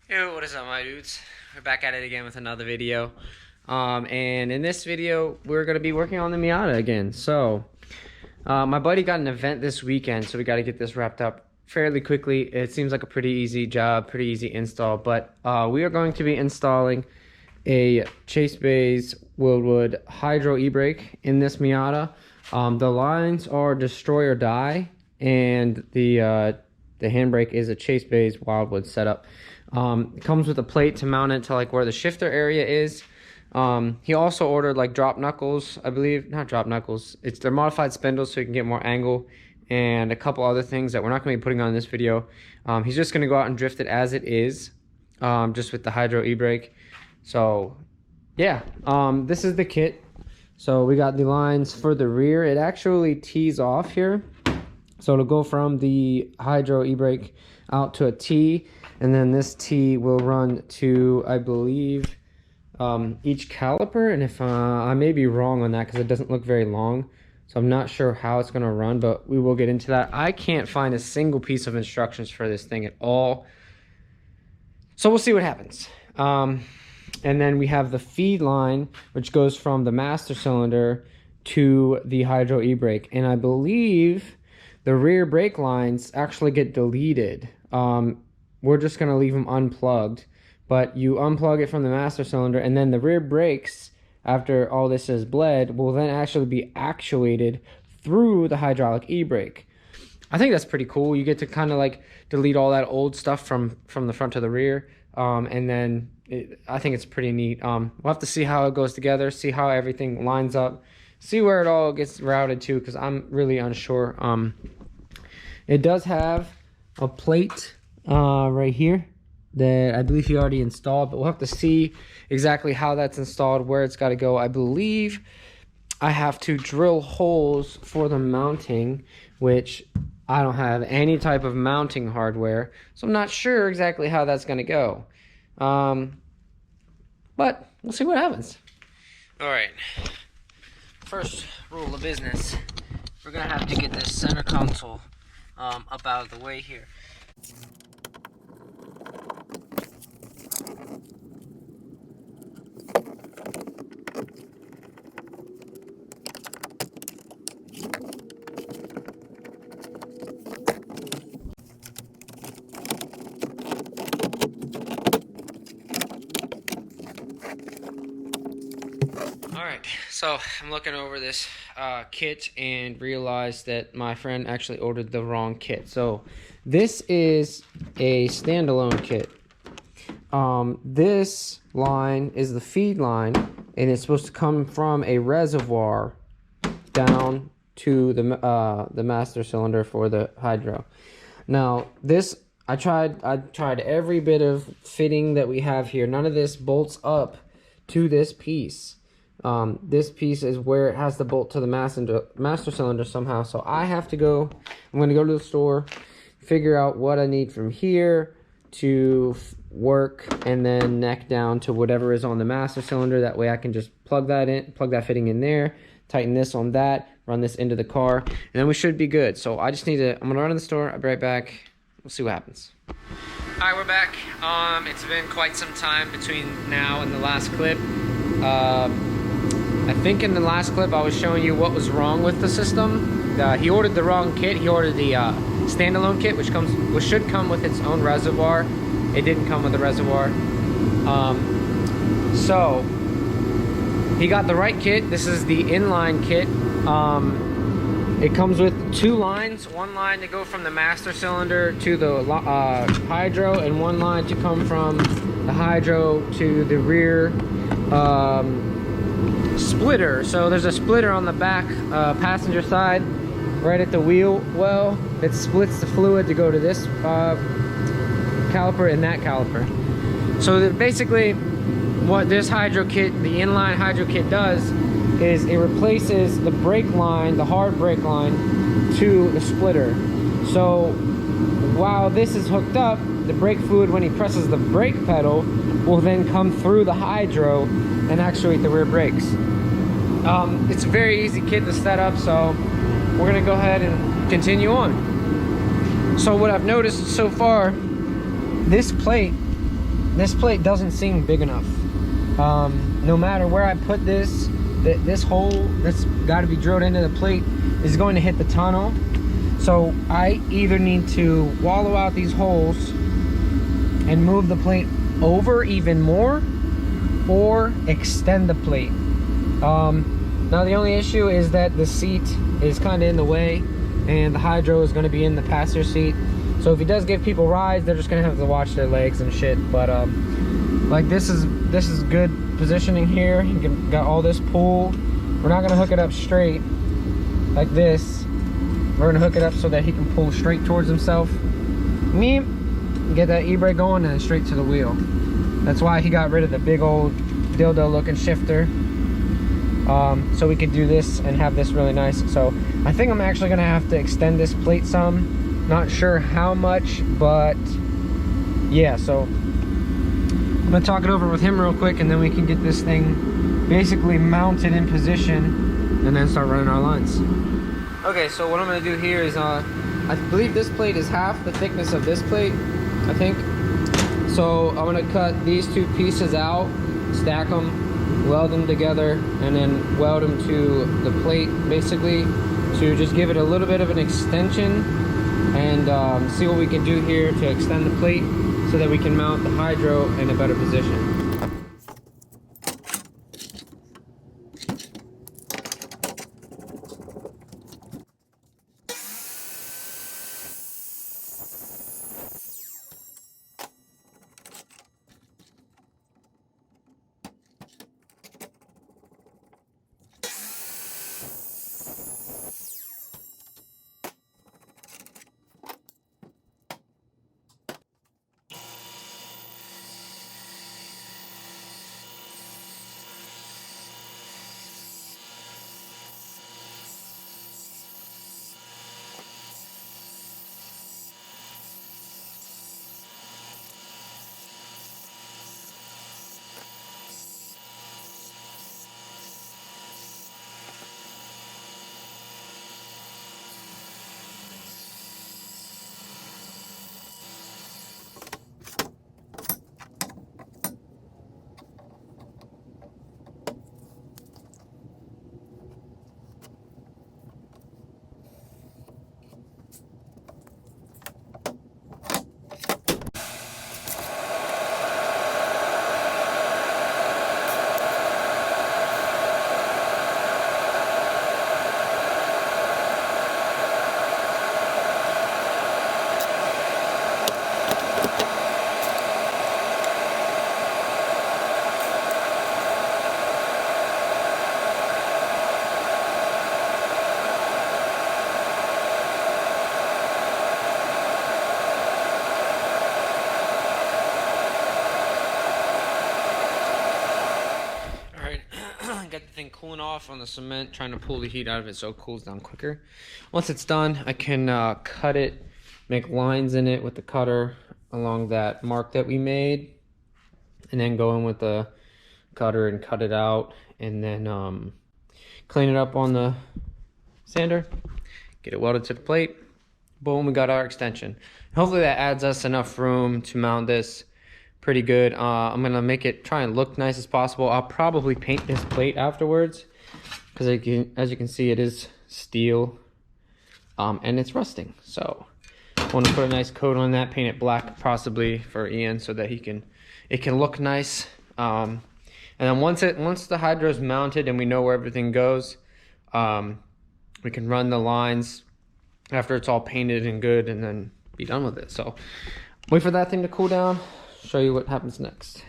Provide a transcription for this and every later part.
Yo, what is up, my dudes? We're back at it again with another video. And in this video, we're going to be working on the Miata again. So, my buddy got an event this weekend, so we got to get this wrapped up fairly quickly. It seems like a pretty easy job, pretty easy install, but we are going to be installing a Chasebays-Wildwood hydro e-brake in this Miata. The lines are destroy or die, and the handbrake is a Chasebays-Wildwood setup. It comes with a plate to mount it to like where the shifter area is. He also ordered like drop knuckles, I believe. Not drop knuckles, they're modified spindles so you can get more angle, and a couple other things that we're not going to be putting on this video. He's just going to go out and drift it as it is, just with the hydro e-brake. So yeah, this is the kit. So we got the lines for the rear. It actually tees off here, so it'll go from the hydro e-brake out to a T, and then this T will run to, I believe, each caliper. And if I may be wrong on that because it doesn't look very long, so I'm not sure how it's going to run, but we will get into that. I can't find a single piece of instructions for this thing at all, so we'll see what happens. And then we have the feed line, which goes from the master cylinder to the hydro e-brake, and I believe the rear brake lines actually get deleted. We're just going to leave them unplugged, but you unplug it from the master cylinder, and then the rear brakes, after all this is bled, will then actually be actuated through the hydraulic e-brake. I think that's pretty cool. You get to kind of like delete all that old stuff from the front to the rear, and then I think it's pretty neat. We'll have to see how it goes together, see how everything lines up, see where it all gets routed to, because I'm really unsure. It does have a plate right here that I believe he already installed, but we'll have to see exactly how that's installed, where it's got to go. I believe I have to drill holes for the mounting, which I don't have any type of mounting hardware, so I'm not sure exactly how that's going to go. But we'll see what happens. All right. First rule of business, we're going to have to get this center console up out of the way here. Alright, so I'm looking over this kit and realized that my friend actually ordered the wrong kit. So this is a standalone kit. This line is the feed line, and it's supposed to come from a reservoir down to the master cylinder for the hydro. Now this, I tried every bit of fitting that we have here. None of this bolts up to this piece. This piece is where it has the bolt to the master cylinder somehow. So I have to go, I'm going to go to the store, figure out what I need from here to work, and then neck down to whatever is on the master cylinder. That way I can just plug that fitting in there, tighten this on that, run this into the car, and then we should be good. So I just need to, I'm going to run to the store, I'll be right back. We'll see what happens. Alright, we're back. It's been quite some time between now and the last clip. I think in the last clip I was showing you what was wrong with the system. He ordered the wrong kit. He ordered the standalone kit, which should come with its own reservoir. It didn't come with a reservoir. So he got the right kit. This is the inline kit. It comes with two lines. One line to go from the master cylinder to the hydro, and one line to come from the hydro to the rear splitter. So there's a splitter on the back passenger side right at the wheel well that splits the fluid to go to this caliper and that caliper. So basically what this hydro kit, the inline hydro kit, does is it replaces the brake line, the hard brake line, to the splitter. So while this is hooked up, the brake fluid, when he presses the brake pedal, will then come through the hydro and actuate the rear brakes. It's a very easy kit to set up, so we're gonna go ahead and continue on. So what I've noticed so far, this plate this plate doesn't seem big enough. No matter where I put this, this hole that's got to be drilled into the plate is going to hit the tunnel. So I either need to wallow out these holes and move the plate over even more, or extend the plate. Now the only issue is that the seat is kind of in the way, and the hydro is going to be in the passenger seat. So if he does give people rides, they're just going to have to watch their legs and shit. But like this is good positioning here. You got all this pull. We're not going to hook it up straight like this. We're going to hook it up so that he can pull straight towards himself. Get that e-brake going and then straight to the wheel. That's why he got rid of the big old dildo looking shifter. So we could do this and have this really nice. So I think I'm actually gonna have to extend this plate some. Not sure how much, but yeah, so I'm gonna talk it over with him real quick, and then we can get this thing basically mounted in position and then start running our lines. Okay, so what I'm gonna do here is I believe this plate is half the thickness of this plate, I think. So I'm gonna cut these two pieces out, stack them, weld them together, and then weld them to the plate basically to just give it a little bit of an extension, and see what we can do here to extend the plate so that we can mount the hydro in a better position. Get the thing cooling off on the cement, trying to pull the heat out of it so it cools down quicker. Once it's done, I can cut it, make lines in it with the cutter along that mark that we made, and then go in with the cutter and cut it out, and then clean it up on the sander, get it welded to the plate. Boom, we got our extension. Hopefully that adds us enough room to mount this pretty good. I'm gonna make it try and look nice as possible. I'll probably paint this plate afterwards because as you can see, it is steel and it's rusting. So I want to put a nice coat on that, paint it black possibly for Ian so that it can look nice. And then once the hydro is mounted and we know where everything goes, we can run the lines after it's all painted and good, and then be done with it. So wait for that thing to cool down, show you what happens next.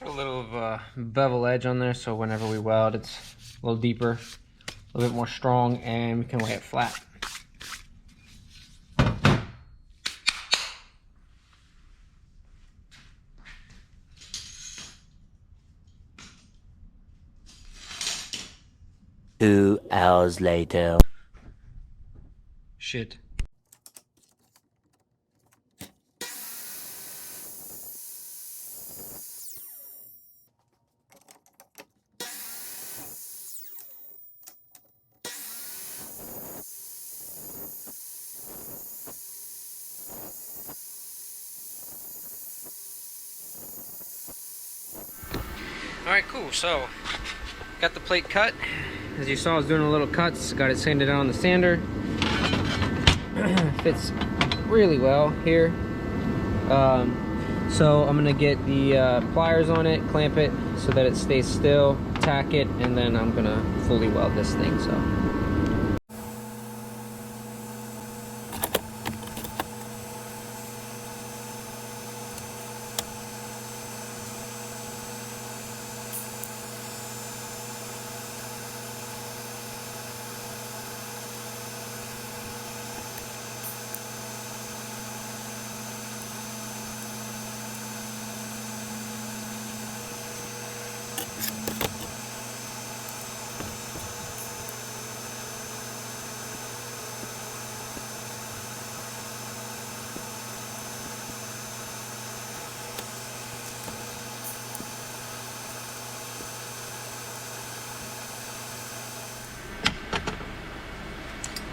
Put a little of a bevel edge on there so whenever we weld it's a little deeper, a little bit more strong, and we can lay it flat. Two hours later. shit. Alright, cool. So, got the plate cut. As you saw, I was doing a little cuts. Got it sanded on the sander. Fits really well here. So I'm gonna get the pliers on it, clamp it so that it stays still, tack it, and then I'm gonna fully weld this thing. So.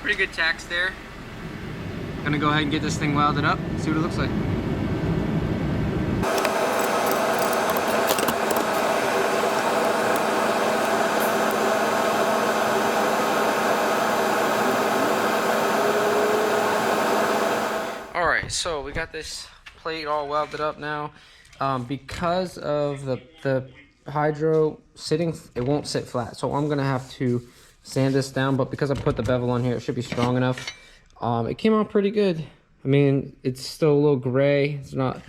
Pretty good tacks there. Gonna go ahead and get this thing welded up, see what it looks like. Alright, so we got this plate all welded up now. Because of the hydro sitting, it won't sit flat. So I'm gonna have to sand this down, but because I put the bevel on here, it should be strong enough. It came out pretty good. I mean, it's still a little gray. It's not,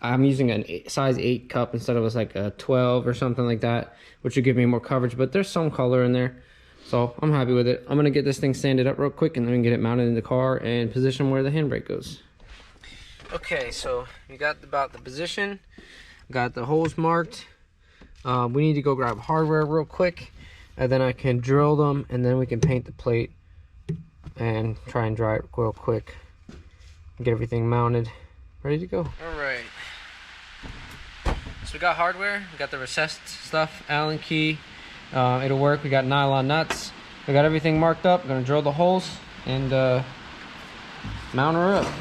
I'm using a size 8 cup instead of like a 12 or something like that, which would give me more coverage, but there's some color in there. So I'm happy with it. I'm gonna get this thing sanded up real quick and then we can get it mounted in the car and position where the handbrake goes. Okay, so we got about the position, got the holes marked. We need to go grab hardware real quick, and then I can drill them, and then we can paint the plate and try and dry it real quick. Get everything mounted, ready to go. All right. So we got hardware, we got the recessed stuff, Allen key. It'll work. We got nylon nuts. We got everything marked up. I'm gonna drill the holes and mount her up.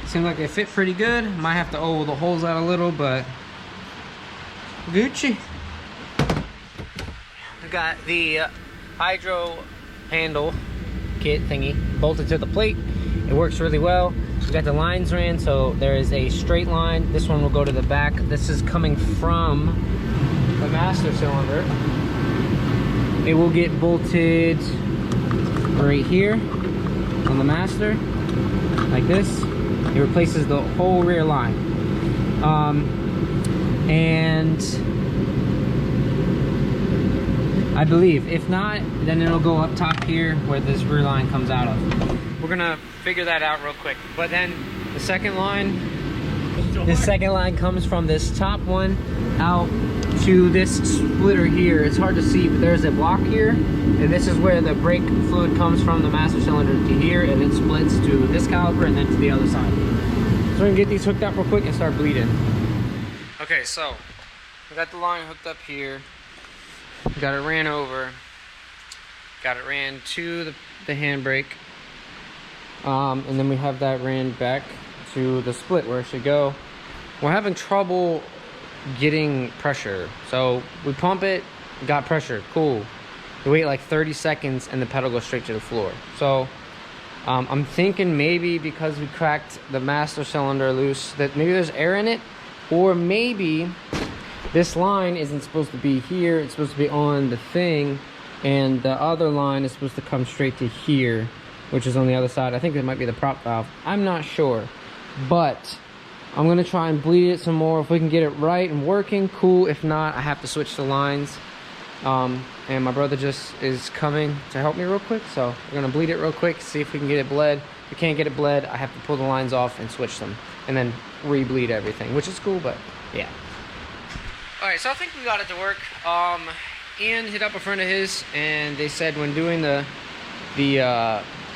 Seems like they fit pretty good. Might have to oval the holes out a little, but Gucci. We got the hydro handle kit thingy bolted to the plate. It works really well. We got the lines ran, so there is a straight line. This one will go to the back. This is coming from the master cylinder. It will get bolted right here on the master, like this. It replaces the whole rear line. And I believe, if not, then it'll go up top here where this rear line comes out of. We're gonna figure that out real quick. But then the second line comes from this top one out to this splitter here. It's hard to see, but there's a block here, and this is where the brake fluid comes from the master cylinder to here, and it splits to this caliper and then to the other side. So we're gonna get these hooked up real quick and start bleeding. Okay, so we got the line hooked up here, got it ran over, got it ran to the handbrake, and then we have that ran back to the split where it should go. We're having trouble getting pressure, so we pump it, got pressure, cool. You wait like 30 seconds and the pedal goes straight to the floor. So I'm thinking maybe because we cracked the master cylinder loose that maybe there's air in it, or maybe this line isn't supposed to be here, it's supposed to be on the thing, and the other line is supposed to come straight to here, which is on the other side. I think it might be the prop valve. I'm not sure, but I'm gonna try and bleed it some more. If we can get it right and working, cool. If not, I have to switch the lines. And my brother just is coming to help me real quick, so we're gonna bleed it real quick, see if we can get it bled. If we can't get it bled, I have to pull the lines off and switch them, and then re-bleed everything, which is cool, but yeah. All right, so I think we got it to work. Ian hit up a friend of his, and they said when doing the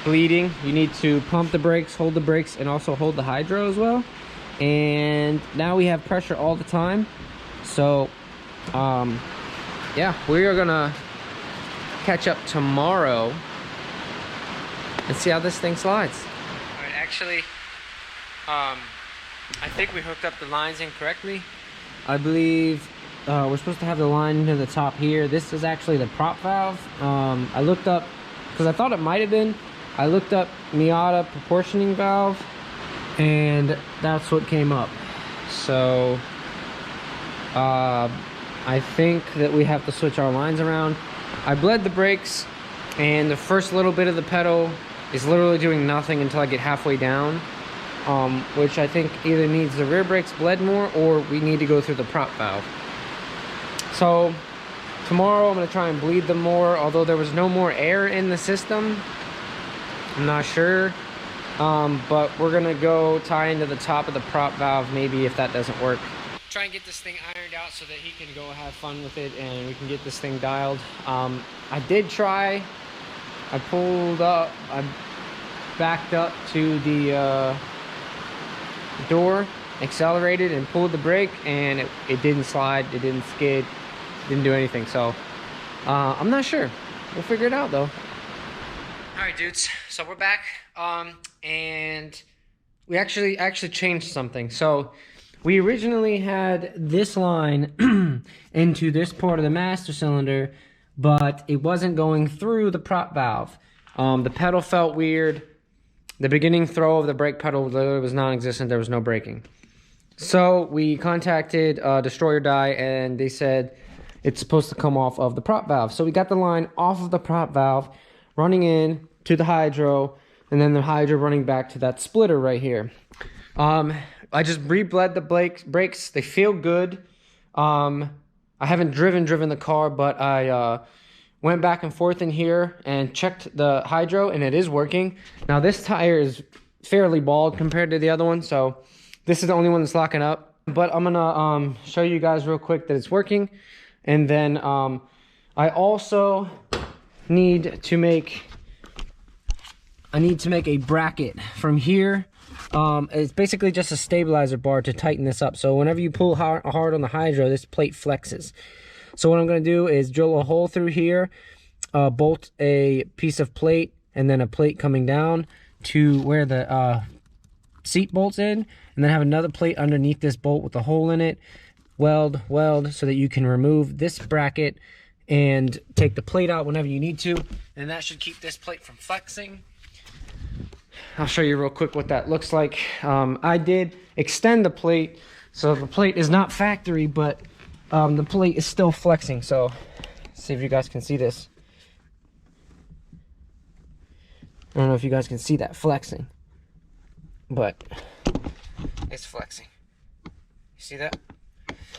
bleeding, you need to pump the brakes, hold the brakes, and also hold the hydro as well. And now we have pressure all the time, so yeah, we are gonna catch up tomorrow and see how this thing slides. All right, actually, I think we hooked up the lines incorrectly. I believe we're supposed to have the line to the top here. This is actually the prop valve. I looked up, because I thought it might have been, I looked up Miata proportioning valve, and that's what came up. So I think that we have to switch our lines around. I bled the brakes, and the first little bit of the pedal is literally doing nothing until I get halfway down, which I think either needs the rear brakes bled more, or we need to go through the prop valve. So tomorrow I'm gonna try and bleed them more, although there was no more air in the system. I'm not sure, but we're gonna go tie into the top of the prop valve, maybe, if that doesn't work. Try and get this thing ironed out so that he can go have fun with it and we can get this thing dialed. I did try. I pulled up, I backed up to the door, accelerated and pulled the brake, and it didn't slide, it didn't skid, didn't do anything. So I'm not sure. We'll figure it out though. All right, dudes, so we're back, and we actually changed something. So we originally had this line into this part of the master cylinder, but it wasn't going through the prop valve. The pedal felt weird. The beginning throw of the brake pedal literally was non-existent. There was no braking. So we contacted Destroyer Die, and they said it's supposed to come off of the prop valve. So we got the line off of the prop valve, running in to the hydro, and then the hydro running back to that splitter right here. I just re-bled the brakes. They feel good. I haven't driven the car, but I went back and forth in here and checked the hydro, and it is working. Now this tire is fairly bald compared to the other one, so this is the only one that's locking up. But I'm gonna show you guys real quick that it's working, and then I also need to make a bracket from here. It's basically just a stabilizer bar to tighten this up. So whenever you pull hard on the hydro, this plate flexes. So what I'm going to do is drill a hole through here, bolt a piece of plate, and then a plate coming down to where the seat bolts in, and then have another plate underneath this bolt with a hole in it. Weld so that you can remove this bracket and take the plate out whenever you need to, and that should keep this plate from flexing. I'll show you real quick what that looks like. I did extend the plate, so the plate is not factory, but the plate is still flexing. So see if you guys can see this. I don't know if you guys can see that flexing, but it's flexing. You see that?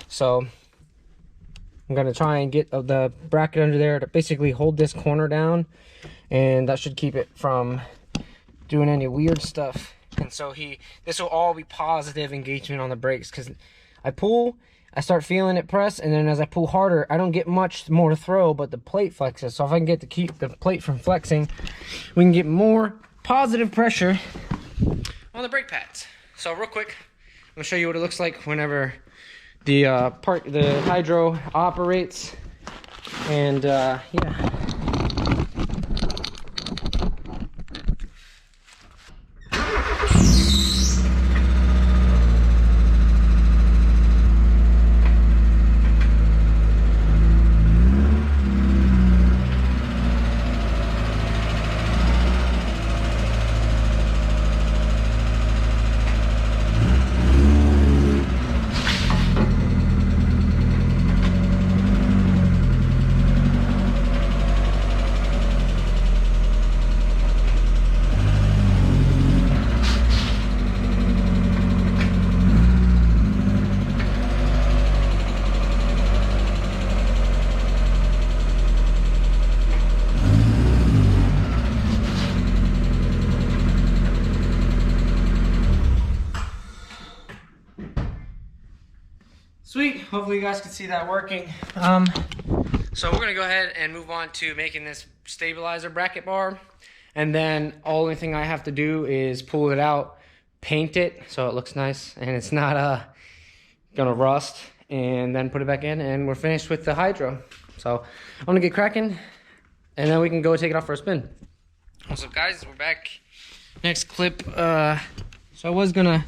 So I'm gonna try and get the bracket under there to basically hold this corner down, and that should keep it from doing any weird stuff. And so this will all be positive engagement on the brakes, because I pull, I start feeling it press, and then as I pull harder, I don't get much more to throw, but the plate flexes. So if I can get to keep the plate from flexing, we can get more positive pressure on the brake pads. So real quick, I'm gonna show you what it looks like whenever the hydro operates. And yeah. Hopefully you guys can see that working. So we're gonna go ahead and move on to making this stabilizer bracket bar. And then only thing I have to do is pull it out, paint it so it looks nice and it's not gonna rust, and then put it back in and we're finished with the hydro. So I'm gonna get cracking and then we can go take it off for a spin. What's up guys, we're back. Next clip, so I was gonna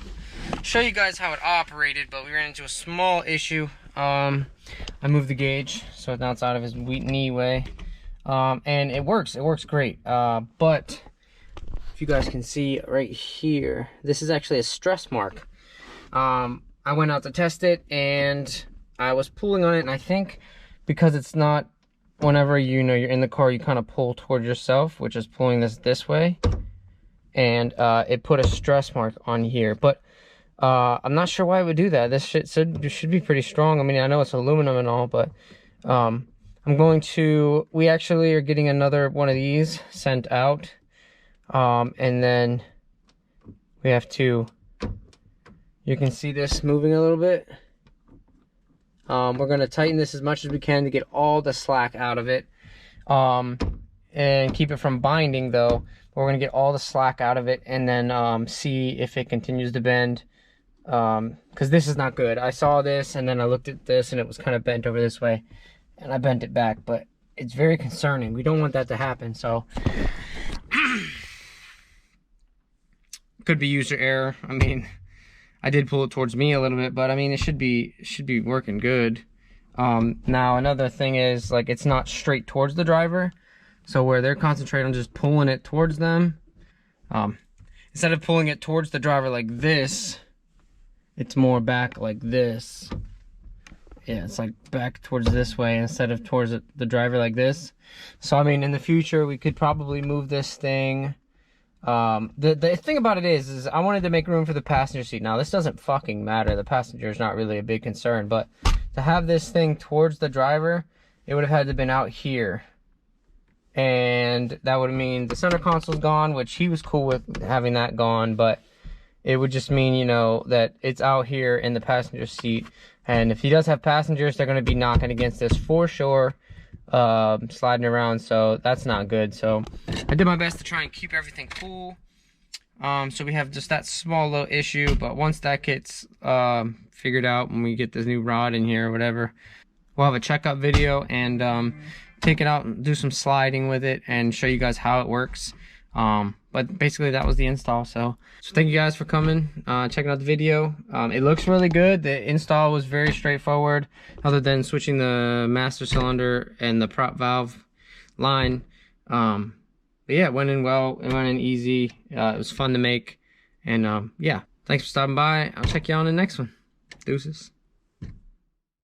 show you guys how it operated, but we ran into a small issue. I moved the gauge so now it's out of his knee way. And it works great. But if you guys can see right here, this is actually a stress mark. I went out to test it and I was pulling on it, and I think because it's not, whenever you're in the car, you kind of pull towards yourself, which is pulling this way, and it put a stress mark on here. But I'm not sure why it would do that. This shit should be pretty strong. I mean, I know it's aluminum and all, but we actually are getting another one of these sent out, and then we have to, you can see this moving a little bit. We're going to tighten this as much as we can to get all the slack out of it, and keep it from binding though. We're going to get all the slack out of it and then see if it continues to bend, because this is not good. I saw this and then I looked at this and it was kind of bent over this way, and I bent it back, but it's very concerning. We don't want that to happen. So could be user error. I mean, I did pull it towards me a little bit, but I mean, it should be working good. Now another thing is, like, it's not straight towards the driver, so where they're concentrating on just pulling it towards them, instead of pulling it towards the driver like this, it's more back like this. Yeah, it's like back towards this way instead of towards the driver like this. So I mean, in the future we could probably move this thing. The thing about it is I wanted to make room for the passenger seat. Now this doesn't fucking matter, the passenger is not really a big concern, but to have this thing towards the driver, it would have had to been out here, and that would mean the center console's gone, which he was cool with having that gone, but it would just mean, you know, that it's out here in the passenger seat. And if he does have passengers, they're going to be knocking against this for sure, sliding around, so that's not good. So I did my best to try and keep everything cool. So we have just that small little issue, but once that gets figured out, when we get this new rod in here or whatever, we'll have a checkup video and take it out and do some sliding with it and show you guys how it works. But basically that was the install. So thank you guys for coming, checking out the video. It looks really good. The install was very straightforward, other than switching the master cylinder and the prop valve line. But yeah, it went in well, it went in easy. It was fun to make, and yeah, thanks for stopping by. I'll check you on the next one. Deuces.